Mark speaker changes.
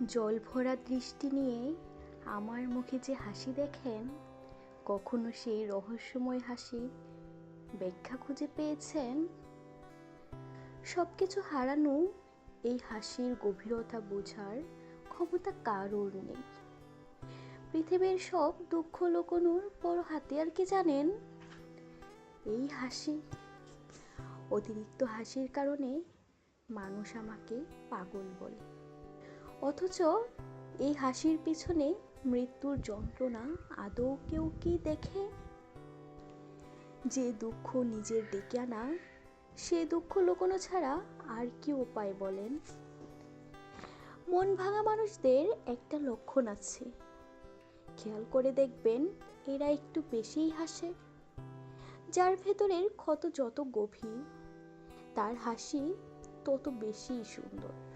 Speaker 1: জল ভরা দৃষ্টি নিয়ে আমার মুখে যে হাসি দেখেন, কখনো সেই রহস্যময় হাসি ব্যাখ্যা খুঁজে পেয়েছেন? সবকিছু হারানো এই হাসির গভীরতা বোঝার ক্ষমতা কারোর নেই। পৃথিবীর সব দুঃখ লুকোনোর বড় হাতিয়ার কি জানেন? এই হাসি। অতিরিক্ত হাসির কারণে মানুষ আমাকে পাগল বলে, অথচ এই হাসির পিছনে মৃত্যুর যন্ত্রণা আদৌ কেউ কি দেখে? যে দুঃখ নিজের ডেকে আনা, সে দুঃখ লুকোনো ছাড়া আর কি উপায় বলেন? মন ভাঙা মানুষদের একটা লক্ষণ আছে, খেয়াল করে দেখবেন এরা একটু বেশিই হাসে। যার ভেতরের ক্ষত যত গভীর, তার হাসি তত বেশি সুন্দর।